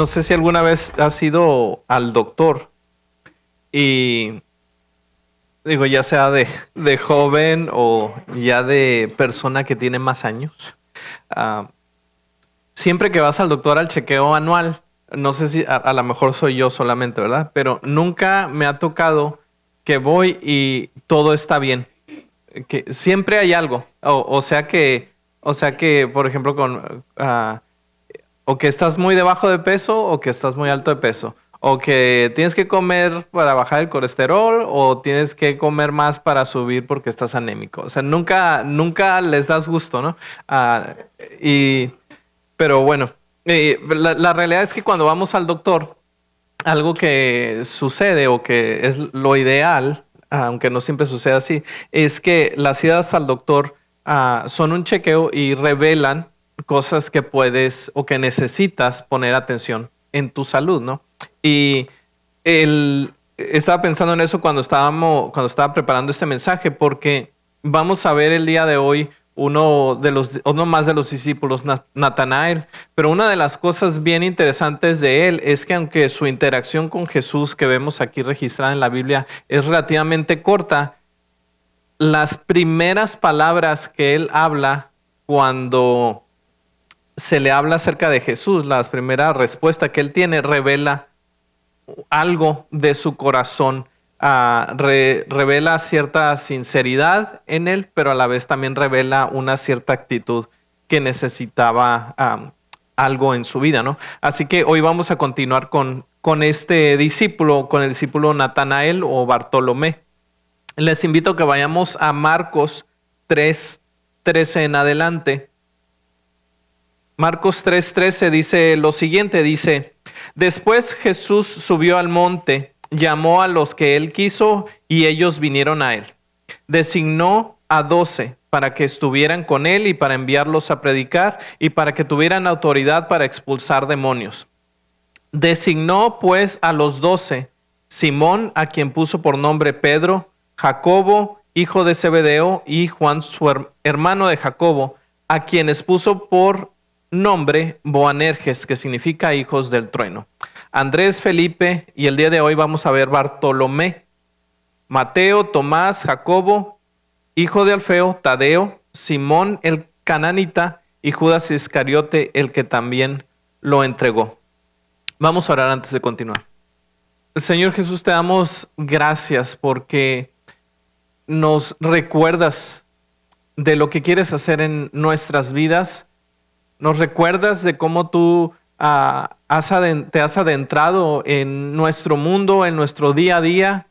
No sé si alguna vez has ido al doctor y digo, ya sea de joven o ya de persona que tiene más años. ah, Siempre que vas al doctor al chequeo anual, no sé si a lo mejor soy yo solamente, ¿verdad? Pero nunca me ha tocado que voy y todo está bien. Que siempre hay algo. O sea que, por ejemplo, o que estás muy debajo de peso o que estás muy alto de peso. O que tienes que comer para bajar el colesterol o tienes que comer más para subir porque estás anémico. O sea, nunca les das gusto, ¿no? Ah, y, pero bueno, la realidad es que cuando vamos al doctor, algo que sucede o que es lo ideal, aunque no siempre sucede así, es que las idas al doctor son un chequeo y revelan cosas que puedes o que necesitas poner atención en tu salud, ¿no? Y estaba pensando en eso cuando estaba preparando este mensaje, porque vamos a ver el día de hoy uno más de los discípulos, Natanael. Pero una de las cosas bien interesantes de él es que aunque su interacción con Jesús que vemos aquí registrada en la Biblia es relativamente corta, las primeras palabras que él habla cuando se le habla acerca de Jesús, la primera respuesta que él tiene revela algo de su corazón. Revela cierta sinceridad en él, pero a la vez también revela una cierta actitud que necesitaba algo en su vida, ¿no? Así que hoy vamos a continuar con este discípulo, con el discípulo Natanael o Bartolomé. Les invito a que vayamos a Marcos 3:13 en adelante. Marcos 3:13 dice lo siguiente, dice: después Jesús subió al monte, llamó a los que él quiso y ellos vinieron a él. Designó a 12 para que estuvieran con él y para enviarlos a predicar y para que tuvieran autoridad para expulsar demonios. Designó pues a los 12, Simón, a quien puso por nombre Pedro, Jacobo, hijo de Zebedeo, y Juan, su hermano de Jacobo, a quienes puso por nombre Boanerges, que significa hijos del trueno. Andrés, Felipe, y el día de hoy vamos a ver Bartolomé, Mateo, Tomás, Jacobo, hijo de Alfeo, Tadeo, Simón el cananita y Judas Iscariote, el que también lo entregó. Vamos a orar antes de continuar. Señor Jesús, te damos gracias porque nos recuerdas de lo que quieres hacer en nuestras vidas. Nos recuerdas de cómo tú te has adentrado en nuestro mundo, en nuestro día a día,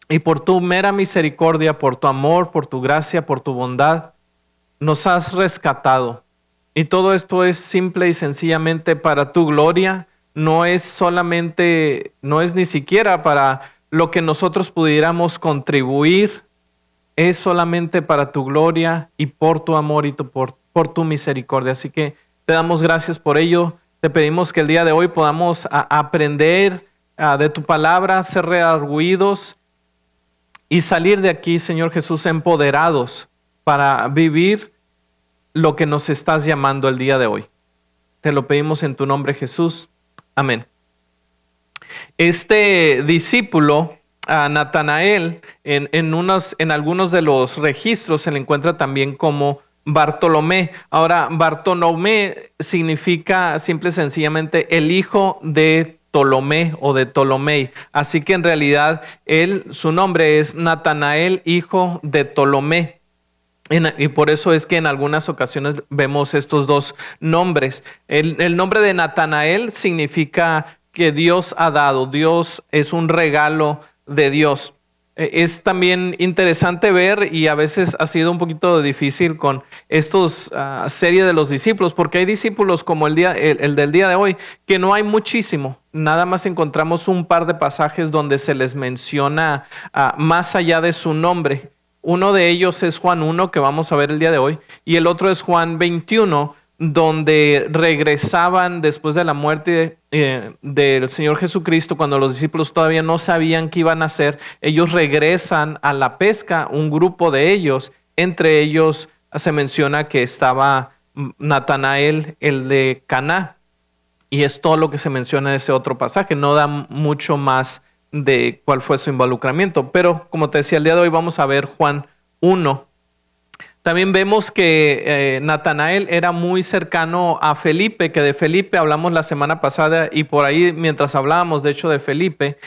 y por tu mera misericordia, por tu amor, por tu gracia, por tu bondad, nos has rescatado. Y todo esto es simple y sencillamente para tu gloria. No es ni siquiera para lo que nosotros pudiéramos contribuir. Es solamente para tu gloria y por tu amor y por tu misericordia. Así que te damos gracias por ello. Te pedimos que el día de hoy podamos aprender de tu palabra, ser redargüidos y salir de aquí, Señor Jesús, empoderados para vivir lo que nos estás llamando el día de hoy. Te lo pedimos en tu nombre, Jesús. Amén. Este discípulo, Natanael, en algunos de los registros se le encuentra también como Bartolomé. Ahora, Bartolomé significa simple y sencillamente el hijo de Ptolomé o de Ptolomei. Así que en realidad su nombre es Natanael, hijo de Ptolomé. Y por eso es que en algunas ocasiones vemos estos dos nombres. El nombre de Natanael significa que Dios ha dado. Dios es un regalo de Dios. Es también interesante ver, y a veces ha sido un poquito difícil con estos serie de los discípulos, porque hay discípulos como el del día de hoy, que no hay muchísimo. Nada más encontramos un par de pasajes donde se les menciona más allá de su nombre. Uno de ellos es Juan 1, que vamos a ver el día de hoy, y el otro es Juan 21, donde regresaban después de la muerte del Señor Jesucristo, cuando los discípulos todavía no sabían qué iban a hacer. Ellos regresan a la pesca, un grupo de ellos, entre ellos se menciona que estaba Natanael, el de Caná. Y es todo lo que se menciona en ese otro pasaje. No da mucho más de cuál fue su involucramiento. Pero como te decía, el día de hoy vamos a ver Juan 1. También vemos que Natanael era muy cercano a Felipe, que de Felipe hablamos la semana pasada y por ahí mientras hablábamos de hecho de Felipe,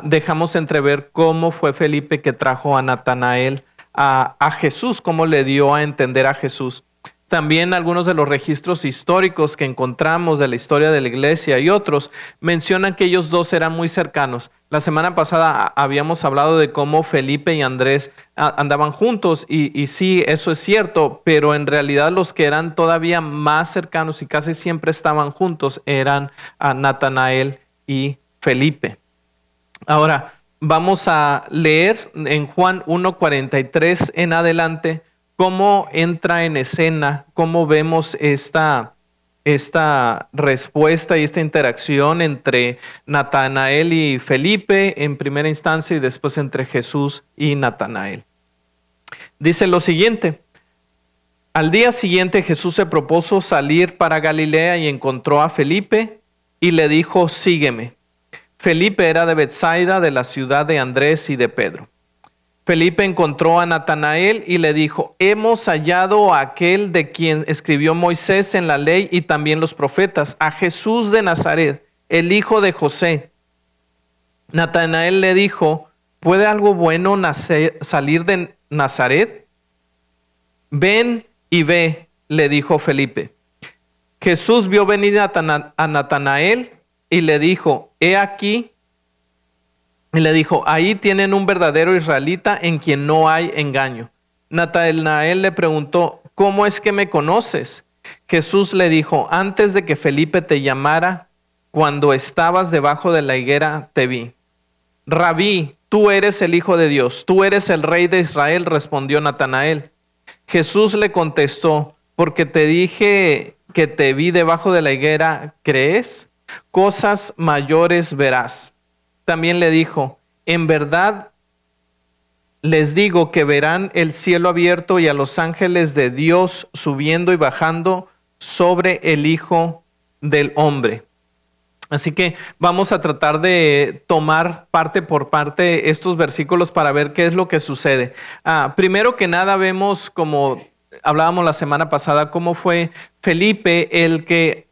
dejamos entrever cómo fue Felipe que trajo a Natanael a Jesús, cómo le dio a entender a Jesús. También algunos de los registros históricos que encontramos de la historia de la iglesia y otros mencionan que ellos dos eran muy cercanos. La semana pasada habíamos hablado de cómo Felipe y Andrés andaban juntos y sí, eso es cierto, pero en realidad los que eran todavía más cercanos y casi siempre estaban juntos eran Natanael y Felipe. Ahora, vamos a leer en Juan 1:43 en adelante cómo entra en escena, cómo vemos esta respuesta y esta interacción entre Natanael y Felipe en primera instancia y después entre Jesús y Natanael. Dice lo siguiente: al día siguiente Jesús se propuso salir para Galilea y encontró a Felipe y le dijo: sígueme. Felipe era de Betsaida, de la ciudad de Andrés y de Pedro. Felipe encontró a Natanael y le dijo: hemos hallado a aquel de quien escribió Moisés en la ley y también los profetas, a Jesús de Nazaret, el hijo de José. Natanael le dijo: ¿puede algo bueno salir de Nazaret? Ven y ve, le dijo Felipe. Jesús vio venir a Natanael y le dijo: he aquí. Y le dijo: ahí tienen un verdadero israelita en quien no hay engaño. Natanael le preguntó: ¿cómo es que me conoces? Jesús le dijo: antes de que Felipe te llamara, cuando estabas debajo de la higuera, te vi. Rabí, tú eres el Hijo de Dios, tú eres el Rey de Israel, respondió Natanael. Jesús le contestó: porque te dije que te vi debajo de la higuera, ¿crees? Cosas mayores verás. También le dijo: en verdad les digo que verán el cielo abierto y a los ángeles de Dios subiendo y bajando sobre el Hijo del Hombre. Así que vamos a tratar de tomar parte por parte estos versículos para ver qué es lo que sucede. Primero que nada vemos, como hablábamos la semana pasada, cómo fue Felipe el que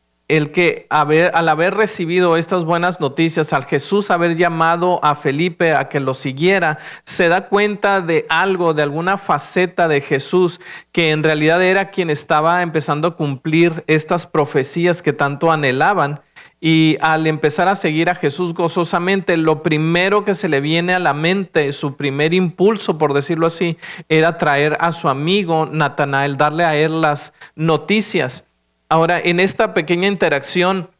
al haber recibido estas buenas noticias, al Jesús haber llamado a Felipe a que lo siguiera, se da cuenta de algo, de alguna faceta de Jesús, que en realidad era quien estaba empezando a cumplir estas profecías que tanto anhelaban. Y al empezar a seguir a Jesús gozosamente, lo primero que se le viene a la mente, su primer impulso, por decirlo así, era traer a su amigo Natanael, darle a él las noticias. Ahora, en esta pequeña interacción,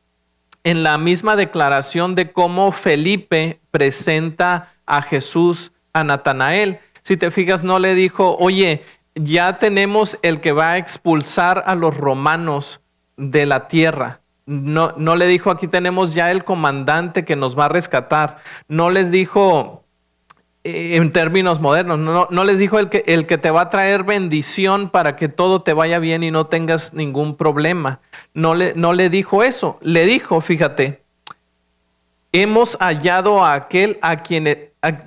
en la misma declaración de cómo Felipe presenta a Jesús a Natanael, si te fijas, no le dijo: oye, ya tenemos el que va a expulsar a los romanos de la tierra. No le dijo: aquí tenemos ya el comandante que nos va a rescatar. No les dijo en términos modernos, no les dijo el que te va a traer bendición para que todo te vaya bien y no tengas ningún problema. No le dijo eso. Le dijo, fíjate: hemos hallado a aquel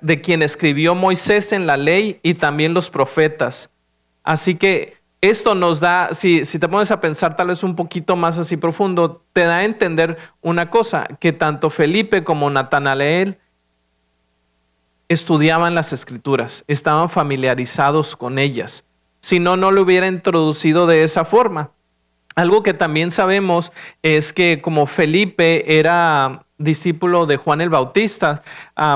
de quien escribió Moisés en la ley y también los profetas. Así que esto nos da, si te pones a pensar tal vez un poquito más así profundo, te da a entender una cosa, que tanto Felipe como Natanael estudiaban las escrituras, estaban familiarizados con ellas. Si no, no lo hubiera introducido de esa forma. Algo que también sabemos es que como Felipe era discípulo de Juan el Bautista,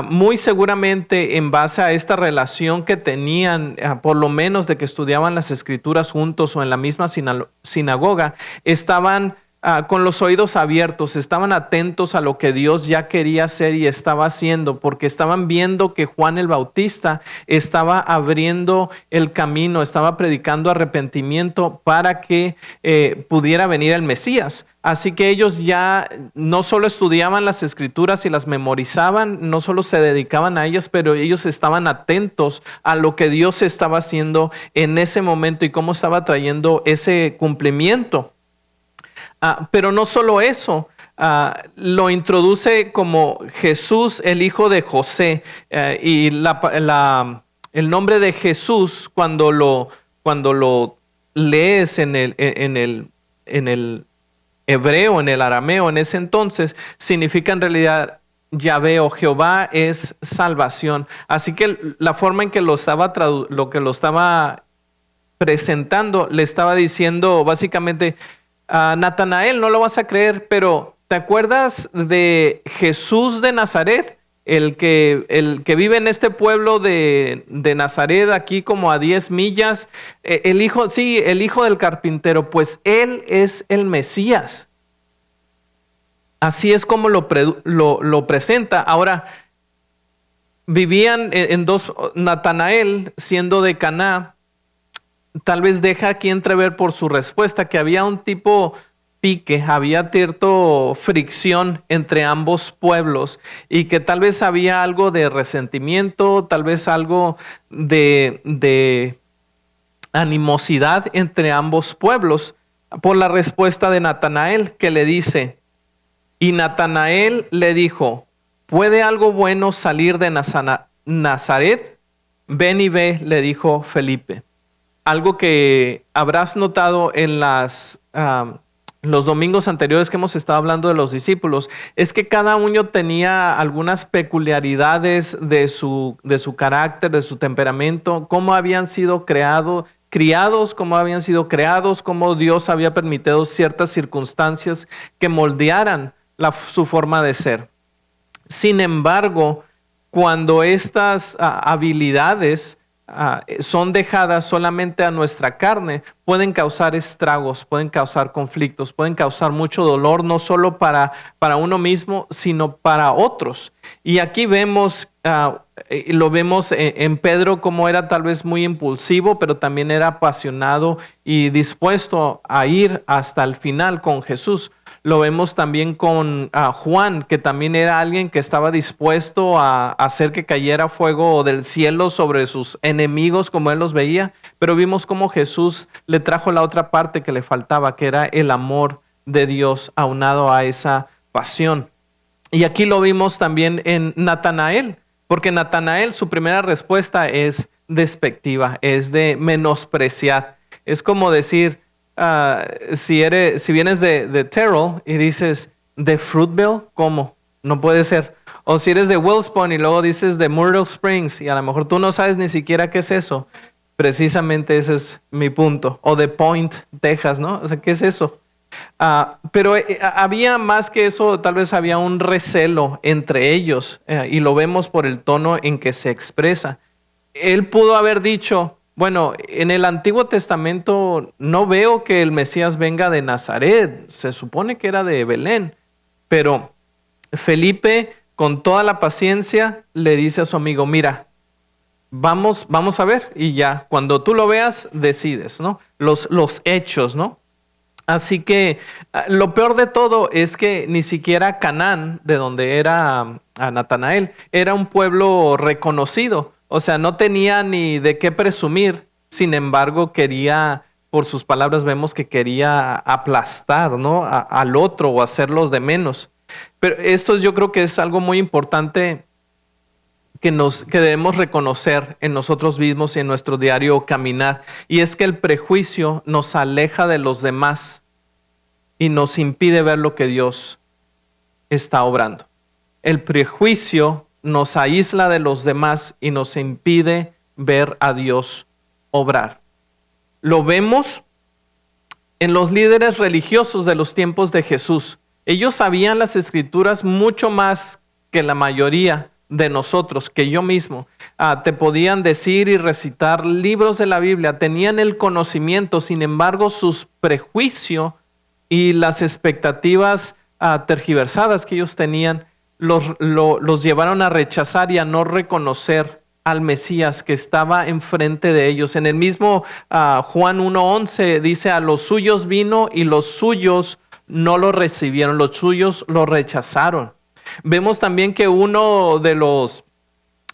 muy seguramente en base a esta relación que tenían, por lo menos de que estudiaban las escrituras juntos o en la misma sinagoga, estaban con los oídos abiertos, estaban atentos a lo que Dios ya quería hacer y estaba haciendo, porque estaban viendo que Juan el Bautista estaba abriendo el camino, estaba predicando arrepentimiento para que pudiera venir el Mesías. Así que ellos ya no solo estudiaban las escrituras y las memorizaban, no solo se dedicaban a ellas, pero ellos estaban atentos a lo que Dios estaba haciendo en ese momento y cómo estaba trayendo ese cumplimiento. Pero no solo eso, lo introduce como Jesús, el hijo de José. Y el nombre de Jesús, cuando lo lees en el hebreo, en el arameo, en ese entonces, significa en realidad Yahvé o Jehová es salvación. Así que la forma en que lo estaba presentando, le estaba diciendo básicamente, Natanael, no lo vas a creer, pero ¿te acuerdas de Jesús de Nazaret? El que vive en este pueblo de Nazaret, aquí como a 10 millas, el hijo del carpintero, pues él es el Mesías. Así es como lo presenta. Ahora, vivían en dos, Natanael, siendo de Caná, tal vez deja aquí entrever por su respuesta que había un tipo pique, había cierto fricción entre ambos pueblos y que tal vez había algo de resentimiento, tal vez algo de animosidad entre ambos pueblos por la respuesta de Natanael, que le dice, y Natanael le dijo, ¿puede algo bueno salir de Nazaret? Ven y ve, le dijo Felipe. Algo que habrás notado en los domingos anteriores que hemos estado hablando de los discípulos, es que cada uno tenía algunas peculiaridades de su carácter, de su temperamento, cómo habían sido criados, cómo habían sido creados, cómo Dios había permitido ciertas circunstancias que moldearan su forma de ser. Sin embargo, cuando estas habilidades son dejadas solamente a nuestra carne, pueden causar estragos, pueden causar conflictos, pueden causar mucho dolor, no solo para uno mismo, sino para otros. Y aquí vemos, lo vemos en Pedro, como era tal vez muy impulsivo, pero también era apasionado y dispuesto a ir hasta el final con Jesús. Lo vemos también con Juan, que también era alguien que estaba dispuesto a hacer que cayera fuego del cielo sobre sus enemigos como él los veía. Pero vimos cómo Jesús le trajo la otra parte que le faltaba, que era el amor de Dios aunado a esa pasión. Y aquí lo vimos también en Natanael, porque Natanael, su primera respuesta es despectiva, es de menospreciar. Es como decir, si vienes de Terrell y dices, ¿de Fruitvale? ¿Cómo? No puede ser. O si eres de Wellspond y luego dices de Myrtle Springs y a lo mejor tú no sabes ni siquiera qué es eso. Precisamente ese es mi punto. O de Point, Texas, ¿no? O sea, ¿qué es eso? Pero había más que eso, tal vez había un recelo entre ellos y lo vemos por el tono en que se expresa. Él pudo haber dicho, bueno, en el Antiguo Testamento no veo que el Mesías venga de Nazaret, se supone que era de Belén, pero Felipe, con toda la paciencia, le dice a su amigo, mira, vamos a ver y ya, cuando tú lo veas, decides, ¿no? Los hechos, ¿no? Así que lo peor de todo es que ni siquiera Canaán, de donde era Natanael, era un pueblo reconocido. O sea, no tenía ni de qué presumir. Sin embargo, quería, por sus palabras vemos que quería aplastar, ¿no? al otro o hacerlos de menos. Pero esto yo creo que es algo muy importante que debemos reconocer en nosotros mismos y en nuestro diario caminar. Y es que el prejuicio nos aleja de los demás y nos impide ver lo que Dios está obrando. El prejuicio nos aísla de los demás y nos impide ver a Dios obrar. Lo vemos en los líderes religiosos de los tiempos de Jesús. Ellos sabían las escrituras mucho más que la mayoría de nosotros, que yo mismo. Te podían decir y recitar libros de la Biblia, tenían el conocimiento, sin embargo, sus prejuicios y las expectativas tergiversadas que ellos tenían los llevaron a rechazar y a no reconocer al Mesías que estaba enfrente de ellos. En el mismo Juan 1:11 dice, a los suyos vino y los suyos no lo recibieron, los suyos lo rechazaron. Vemos también que uno de los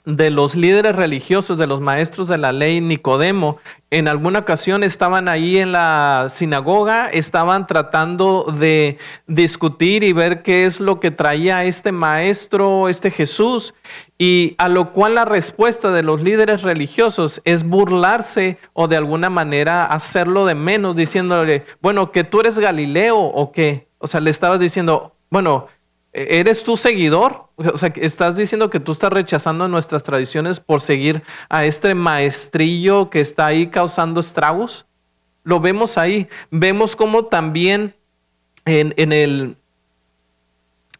de los líderes religiosos, de los maestros de la ley, Nicodemo, en alguna ocasión estaban ahí en la sinagoga, estaban tratando de discutir y ver qué es lo que traía este maestro, este Jesús, y a lo cual la respuesta de los líderes religiosos es burlarse o de alguna manera hacerlo de menos, diciéndole, bueno, que tú eres Galileo o qué. O sea, le estabas diciendo, bueno, ¿eres tu seguidor? O sea, estás diciendo que tú estás rechazando nuestras tradiciones por seguir a este maestrillo que está ahí causando estragos. Lo vemos ahí. Vemos cómo también en el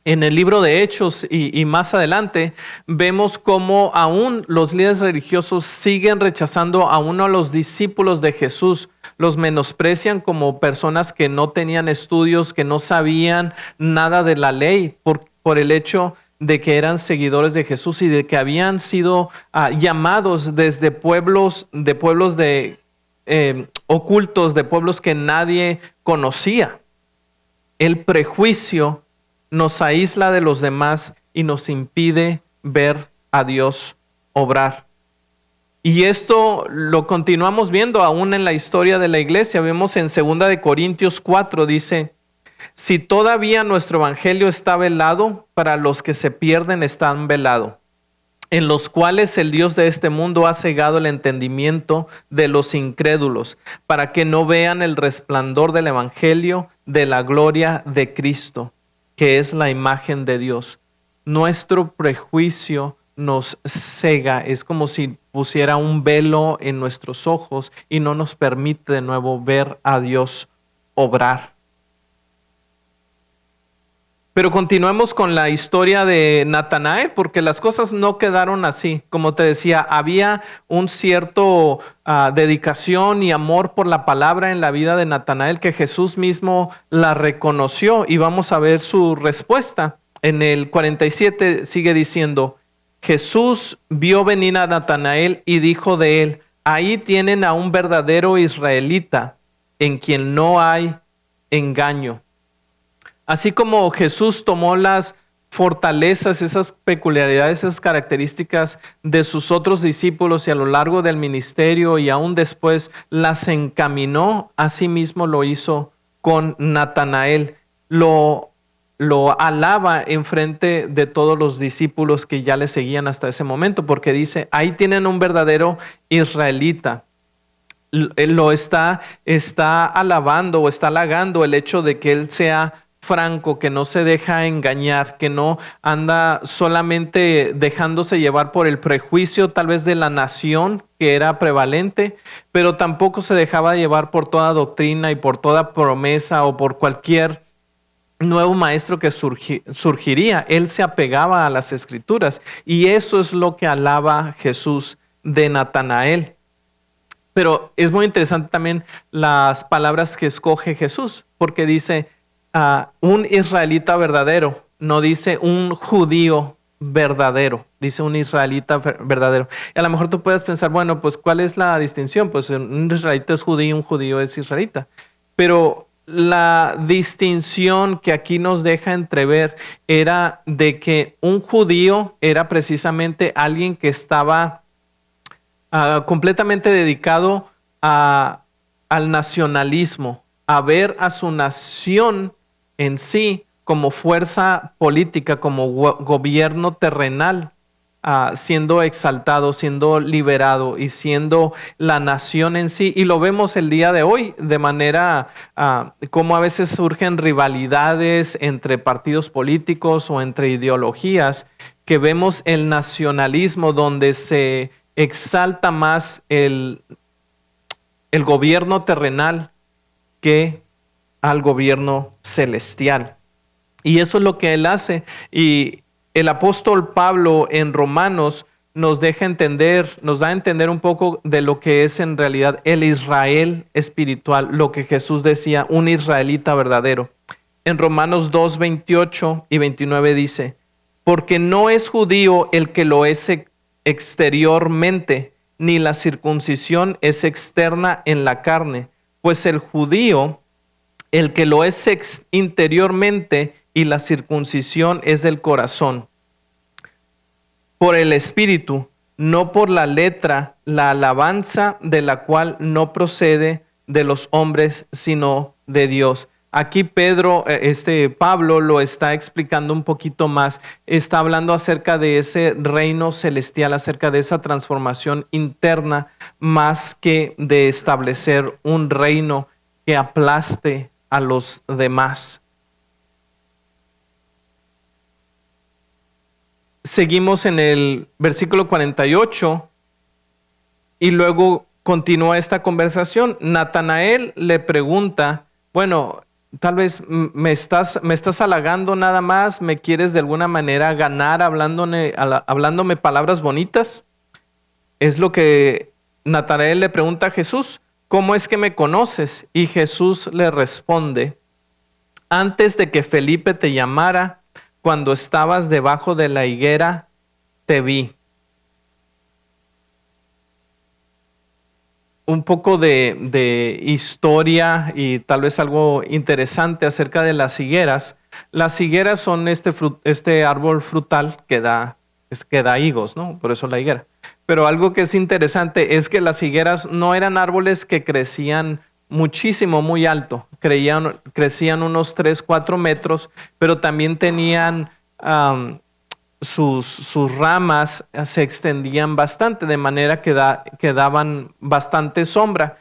libro de Hechos y más adelante, vemos cómo aún los líderes religiosos siguen rechazando a uno de los discípulos de Jesús. Los menosprecian como personas que no tenían estudios, que no sabían nada de la ley por el hecho de que eran seguidores de Jesús y de que habían sido llamados desde pueblos ocultos, de pueblos que nadie conocía. El prejuicio nos aísla de los demás y nos impide ver a Dios obrar. Y esto lo continuamos viendo aún en la historia de la iglesia. Vemos en 2 de Corintios 4, dice, si todavía nuestro evangelio está velado, para los que se pierden están velado, en los cuales el Dios de este mundo ha cegado el entendimiento de los incrédulos, para que no vean el resplandor del evangelio de la gloria de Cristo, que es la imagen de Dios. Nuestro prejuicio nos cega, es como si pusiera un velo en nuestros ojos y no nos permite de nuevo ver a Dios obrar. Pero continuemos con la historia de Natanael, porque las cosas no quedaron así. Como te decía, había un cierto dedicación y amor por la palabra en la vida de Natanael que Jesús mismo la reconoció, y vamos a ver su respuesta. En el 47 sigue diciendo, Jesús vio venir a Natanael y dijo de él, ahí tienen a un verdadero israelita en quien no hay engaño. Así como Jesús tomó las fortalezas, esas peculiaridades, esas características de sus otros discípulos y a lo largo del ministerio y aún después las encaminó, así mismo lo hizo con Natanael. Lo alaba en frente de todos los discípulos que ya le seguían hasta ese momento, porque dice, ahí tienen un verdadero israelita. Él lo está alabando o está halagando el hecho de que él sea franco, que no se deja engañar, que no anda solamente dejándose llevar por el prejuicio tal vez de la nación que era prevalente, pero tampoco se dejaba llevar por toda doctrina y por toda promesa o por cualquier nuevo maestro que surgiría. Él se apegaba a las escrituras, y eso es lo que alaba Jesús de Natanael. Pero es muy interesante también las palabras que escoge Jesús, porque dice un israelita verdadero, no dice un judío verdadero, dice un israelita verdadero. Y a lo mejor tú puedes pensar, bueno, pues ¿cuál es la distinción? Pues un israelita es judío, un judío es israelita. Pero la distinción que aquí nos deja entrever era de que un judío era precisamente alguien que estaba completamente dedicado al nacionalismo, a ver a su nación en sí como fuerza política, como gobierno terrenal, siendo exaltado, siendo liberado y siendo la nación en sí. Y lo vemos el día de hoy de manera como a veces surgen rivalidades entre partidos políticos o entre ideologías, que vemos el nacionalismo donde se exalta más el gobierno terrenal que al gobierno celestial. Y eso es lo que él hace. Y el apóstol Pablo en Romanos nos da a entender un poco de lo que es en realidad el Israel espiritual, lo que Jesús decía, un israelita verdadero. En Romanos 2, 28 y 29 dice, porque no es judío el que lo es exteriormente, ni la circuncisión es externa en la carne, pues el judío, el que lo es interiormente, y la circuncisión es del corazón, por el Espíritu, no por la letra, la alabanza de la cual no procede de los hombres, sino de Dios. Aquí Pablo lo está explicando un poquito más. Está hablando acerca de ese reino celestial, acerca de esa transformación interna, más que de establecer un reino que aplaste a los demás. Seguimos en el versículo 48 y luego continúa esta conversación. Natanael le pregunta, bueno, tal vez me estás halagando nada más, me quieres de alguna manera ganar hablándome palabras bonitas. Es lo que Natanael le pregunta a Jesús, ¿cómo es que me conoces? Y Jesús le responde, antes de que Felipe te llamara, cuando estabas debajo de la higuera, te vi. Un poco de historia y tal vez algo interesante acerca de las higueras. Las higueras son este árbol frutal que da higos, ¿no? Por eso la higuera. Pero algo que es interesante es que las higueras no eran árboles que crecían muchísimo, muy alto. Crecían unos 3, 4 metros, pero también tenían sus ramas se extendían bastante, de manera que daban bastante sombra.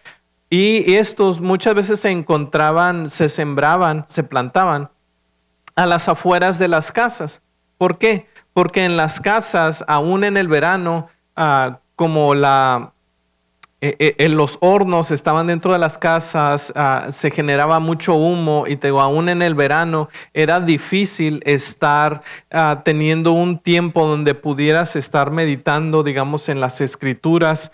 Y estos muchas veces se sembraban, se plantaban a las afueras de las casas. ¿Por qué? Porque en las casas, aún en el verano, como los hornos estaban dentro de las casas, se generaba mucho humo y aún en el verano era difícil estar teniendo un tiempo donde pudieras estar meditando, digamos, en las escrituras,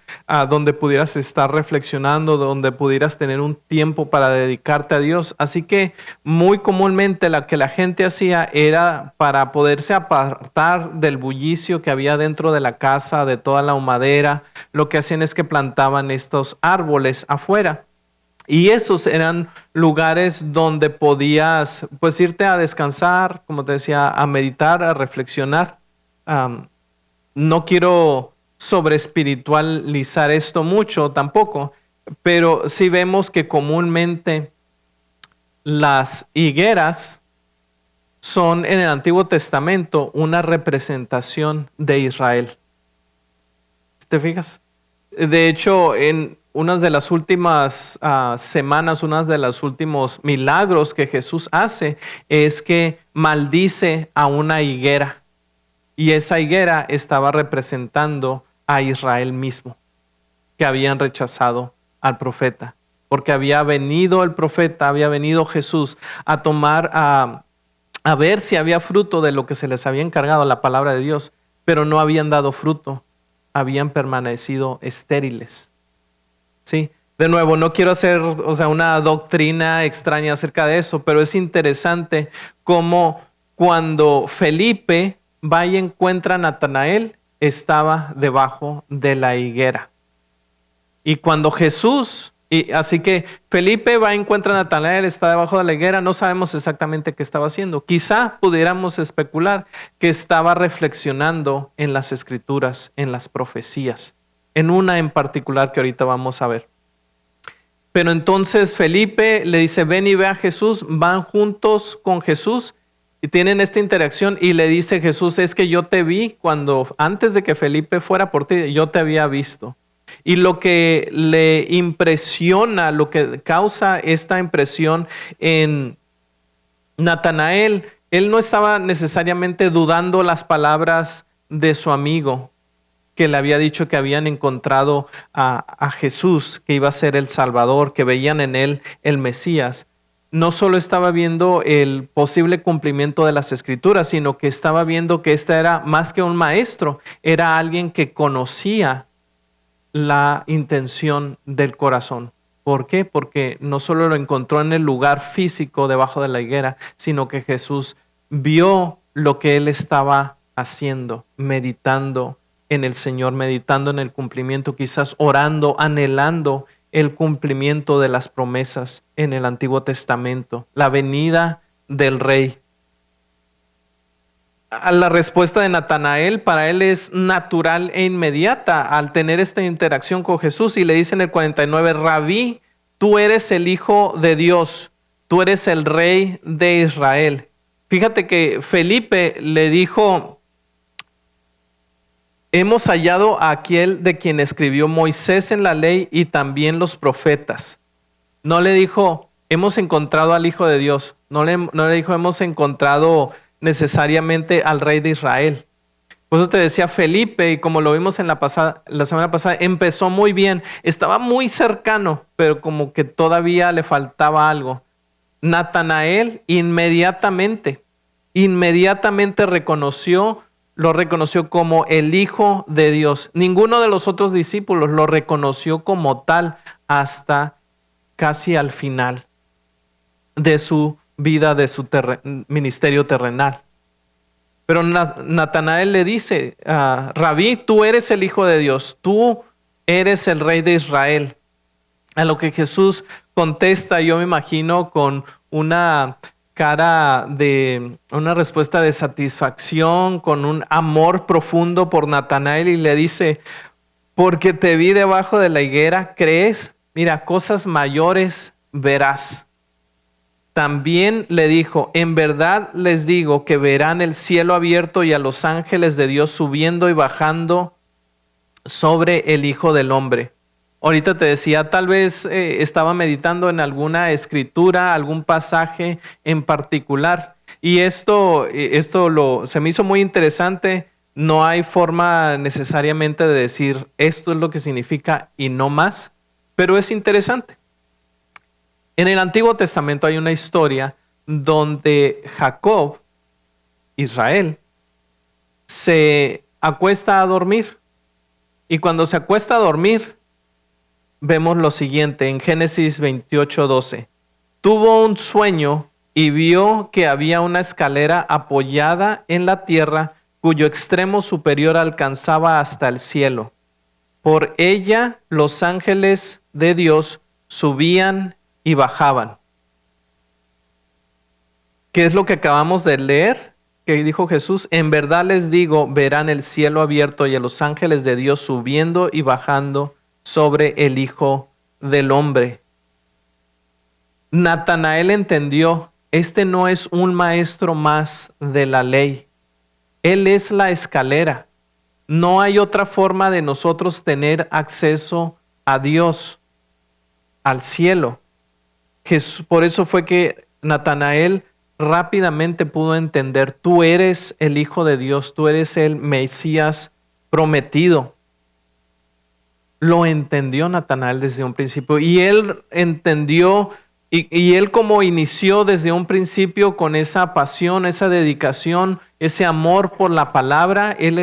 donde pudieras estar reflexionando, donde pudieras tener un tiempo para dedicarte a Dios. Así que muy comúnmente lo que la gente hacía era para poderse apartar del bullicio que había dentro de la casa, de toda la humadera, lo que hacían es que plantaban estos árboles afuera. Y esos eran lugares donde podías pues irte a descansar, como te decía, a meditar, a reflexionar. No quiero sobreespiritualizar esto mucho tampoco, pero sí vemos que comúnmente las higueras son en el Antiguo Testamento una representación de Israel. ¿Te fijas? De hecho, en unas de las últimas semanas, uno de los últimos milagros que Jesús hace es que maldice a una higuera. Y esa higuera estaba representando a Israel mismo, que habían rechazado al profeta. Porque había venido el profeta, había venido Jesús a tomar, a ver si había fruto de lo que se les había encargado, la palabra de Dios, pero no habían dado fruto. Habían permanecido estériles. ¿Sí? De nuevo, no quiero hacer una doctrina extraña acerca de eso, pero es interesante cómo cuando Felipe va y encuentra a Natanael, estaba debajo de la higuera. Y cuando Jesús, así que Felipe va y encuentra a Natanael, está debajo de la higuera, no sabemos exactamente qué estaba haciendo. Quizá pudiéramos especular que estaba reflexionando en las escrituras, en las profecías, en una en particular que ahorita vamos a ver. Pero entonces Felipe le dice, ven y ve a Jesús, van juntos con Jesús y tienen esta interacción y le dice Jesús, es que yo te vi antes de que Felipe fuera por ti, yo te había visto. Y lo que le impresiona, lo que causa esta impresión en Natanael, él no estaba necesariamente dudando las palabras de su amigo, que le había dicho que habían encontrado a Jesús, que iba a ser el Salvador, que veían en él el Mesías. No solo estaba viendo el posible cumplimiento de las Escrituras, sino que estaba viendo que este era más que un maestro, era alguien que conocía la intención del corazón. ¿Por qué? Porque no solo lo encontró en el lugar físico debajo de la higuera, sino que Jesús vio lo que él estaba haciendo, meditando en el Señor, meditando en el cumplimiento, quizás orando, anhelando el cumplimiento de las promesas en el Antiguo Testamento, la venida del Rey. a la respuesta de Natanael, para él es natural e inmediata al tener esta interacción con Jesús, y le dice en el 49, Rabí, tú eres el Hijo de Dios, tú eres el Rey de Israel. Fíjate que Felipe le dijo, hemos hallado a aquel de quien escribió Moisés en la ley y también los profetas. No le dijo, hemos encontrado al Hijo de Dios. No le dijo, hemos encontrado necesariamente al Rey de Israel. Por eso te decía Felipe, y como lo vimos en la semana pasada, empezó muy bien. Estaba muy cercano, pero como que todavía le faltaba algo. Natanael inmediatamente lo reconoció como el Hijo de Dios. Ninguno de los otros discípulos lo reconoció como tal hasta casi al final de su vida, de su ministerio terrenal. Pero Natanael le dice, Rabí, tú eres el Hijo de Dios, tú eres el Rey de Israel. A lo que Jesús contesta, yo me imagino, con una cara de una respuesta de satisfacción, con un amor profundo por Natanael, y le dice, porque te vi debajo de la higuera, ¿crees? Mira, cosas mayores verás. También le dijo, en verdad les digo que verán el cielo abierto y a los ángeles de Dios subiendo y bajando sobre el Hijo del Hombre. Ahorita te decía, tal vez estaba meditando en alguna escritura, algún pasaje en particular, y esto se me hizo muy interesante. No hay forma necesariamente de decir esto es lo que significa y no más, pero es interesante. En el Antiguo Testamento hay una historia donde Jacob, Israel, se acuesta a dormir. Y cuando se acuesta a dormir, vemos lo siguiente en Génesis 28:12. Tuvo un sueño y vio que había una escalera apoyada en la tierra cuyo extremo superior alcanzaba hasta el cielo. Por ella los ángeles de Dios subían y bajaban. ¿Qué es lo que acabamos de leer? Que dijo Jesús, en verdad les digo, verán el cielo abierto y a los ángeles de Dios subiendo y bajando sobre el Hijo del Hombre. Natanael entendió, este no es un maestro más de la ley. Él es la escalera. No hay otra forma de nosotros tener acceso a Dios, al cielo. Por eso fue que Natanael rápidamente pudo entender, tú eres el Hijo de Dios, tú eres el Mesías prometido. Lo entendió Natanael desde un principio, y él entendió, y él como inició desde un principio con esa pasión, esa dedicación, ese amor por la palabra, él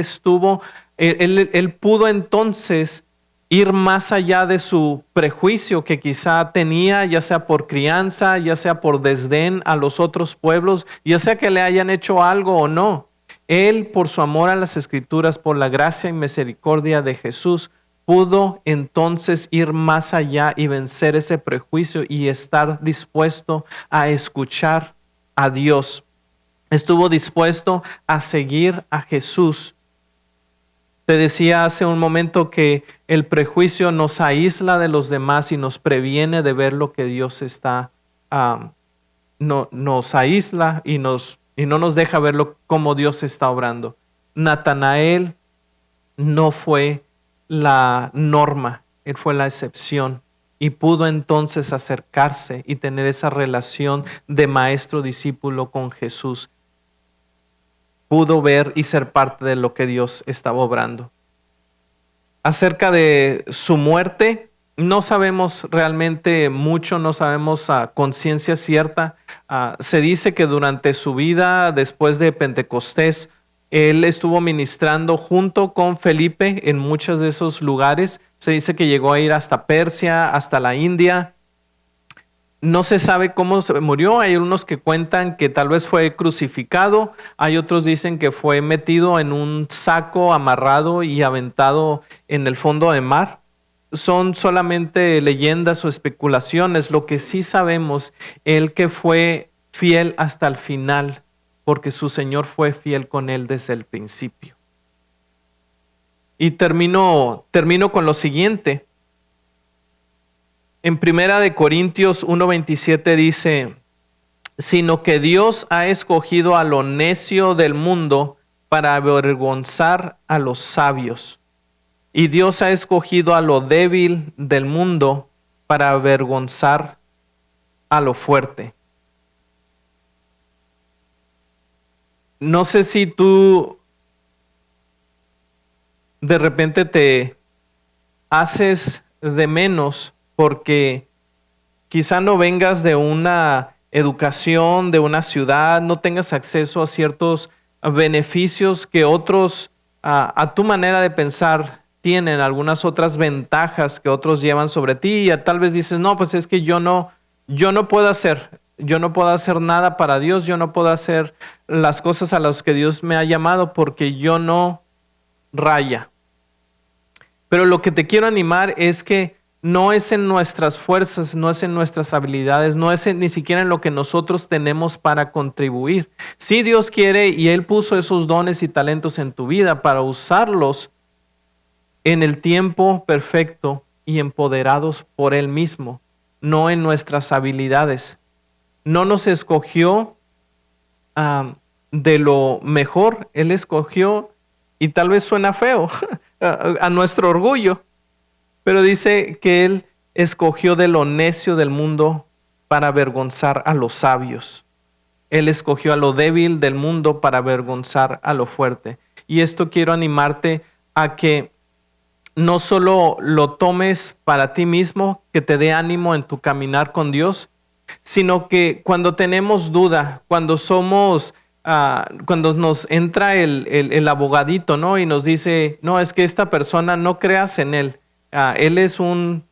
pudo entonces ir más allá de su prejuicio que quizá tenía, ya sea por crianza, ya sea por desdén a los otros pueblos, ya sea que le hayan hecho algo o no. Él, por su amor a las Escrituras, por la gracia y misericordia de Jesús, pudo entonces ir más allá y vencer ese prejuicio y estar dispuesto a escuchar a Dios. Estuvo dispuesto a seguir a Jesús. Te decía hace un momento que el prejuicio nos aísla de los demás y nos previene de ver lo que Dios nos aísla y no nos deja verlo como Dios está obrando. Natanael no fue la norma, él fue la excepción, y pudo entonces acercarse y tener esa relación de maestro-discípulo con Jesús. Pudo ver y ser parte de lo que Dios estaba obrando. Acerca de su muerte, no sabemos realmente mucho, no sabemos a conciencia cierta. Se dice que durante su vida, después de Pentecostés, él estuvo ministrando junto con Felipe en muchos de esos lugares. Se dice que llegó a ir hasta Persia, hasta la India. No se sabe cómo se murió. Hay unos que cuentan que tal vez fue crucificado. Hay otros dicen que fue metido en un saco, amarrado y aventado en el fondo del mar. Son solamente leyendas o especulaciones. Lo que sí sabemos, él que fue fiel hasta el final, porque su Señor fue fiel con él desde el principio. Y termino con lo siguiente. En 1 Corintios 1:27 dice, sino que Dios ha escogido a lo necio del mundo para avergonzar a los sabios. Y Dios ha escogido a lo débil del mundo para avergonzar a lo fuerte. No sé si tú de repente te haces de menos porque quizá no vengas de una educación, de una ciudad, no tengas acceso a ciertos beneficios que otros, a tu manera de pensar, tienen, algunas otras ventajas que otros llevan sobre ti, y tal vez dices, no, pues es que yo no puedo hacer nada para Dios, yo no puedo hacer las cosas a las que Dios me ha llamado porque yo no raya. Pero lo que te quiero animar es que no es en nuestras fuerzas, no es en nuestras habilidades, no es ni siquiera en lo que nosotros tenemos para contribuir. Sí, Dios quiere y Él puso esos dones y talentos en tu vida para usarlos en el tiempo perfecto y empoderados por Él mismo, no en nuestras habilidades. No nos escogió de lo mejor, Él escogió, y tal vez suena feo, a nuestro orgullo, pero dice que Él escogió de lo necio del mundo para avergonzar a los sabios. Él escogió a lo débil del mundo para avergonzar a lo fuerte. Y esto quiero animarte a que no solo lo tomes para ti mismo, que te dé ánimo en tu caminar con Dios, sino que cuando tenemos duda, cuando nos entra el abogadito, ¿no? Y nos dice, no, es que esta persona, no creas en él. Él es un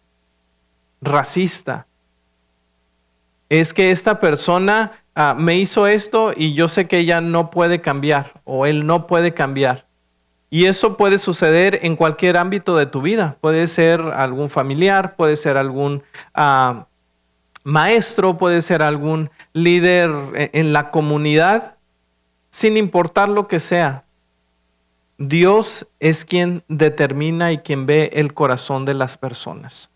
racista. Es que esta persona me hizo esto y yo sé que ella no puede cambiar o él no puede cambiar. Y eso puede suceder en cualquier ámbito de tu vida. Puede ser algún familiar, puede ser algún maestro, puede ser algún líder en la comunidad, sin importar lo que sea. Dios es quien determina y quien ve el corazón de las personas.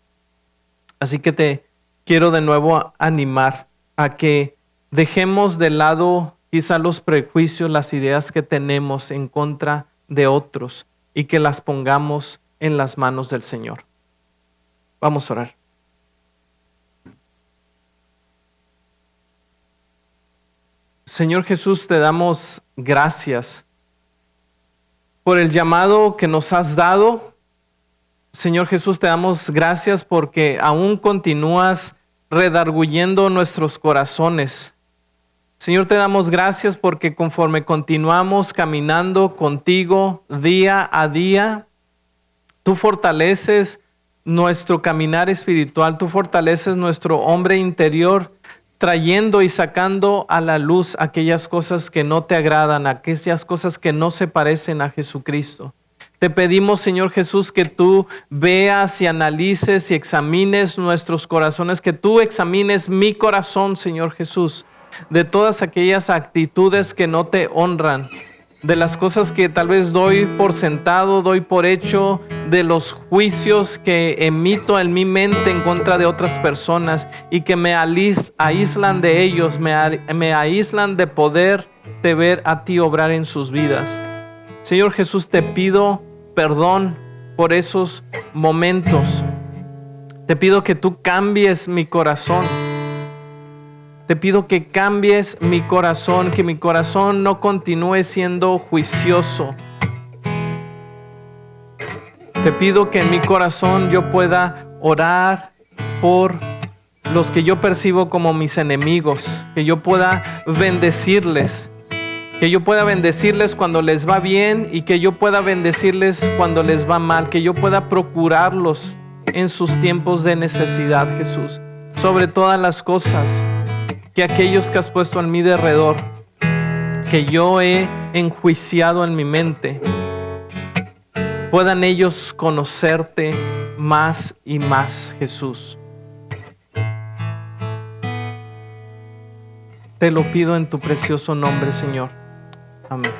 Así que te quiero de nuevo animar a que dejemos de lado quizá los prejuicios, las ideas que tenemos en contra de otros y que las pongamos en las manos del Señor. Vamos a orar. Señor Jesús, te damos gracias por el llamado que nos has dado. Señor Jesús, te damos gracias porque aún continúas redarguyendo nuestros corazones. Señor, te damos gracias porque conforme continuamos caminando contigo día a día, tú fortaleces nuestro caminar espiritual, tú fortaleces nuestro hombre interior, trayendo y sacando a la luz aquellas cosas que no te agradan, aquellas cosas que no se parecen a Jesucristo. Te pedimos, Señor Jesús, que tú veas y analices y examines nuestros corazones, que tú examines mi corazón, Señor Jesús, de todas aquellas actitudes que no te honran, de las cosas que tal vez doy por sentado, doy por hecho, de los juicios que emito en mi mente en contra de otras personas y que me aíslan de ellos, me aíslan de poderte ver a ti obrar en sus vidas. Señor Jesús, te pido perdón por esos momentos. Te pido que tú cambies mi corazón. Te pido que cambies mi corazón, que mi corazón no continúe siendo juicioso. Te pido que en mi corazón yo pueda orar por los que yo percibo como mis enemigos, que yo pueda bendecirles, cuando les va bien y que yo pueda bendecirles cuando les va mal, que yo pueda procurarlos en sus tiempos de necesidad, Jesús. Sobre todas las cosas, que aquellos que has puesto en mi derredor, que yo he enjuiciado en mi mente, puedan ellos conocerte más y más, Jesús. Te lo pido en tu precioso nombre, Señor. Amén.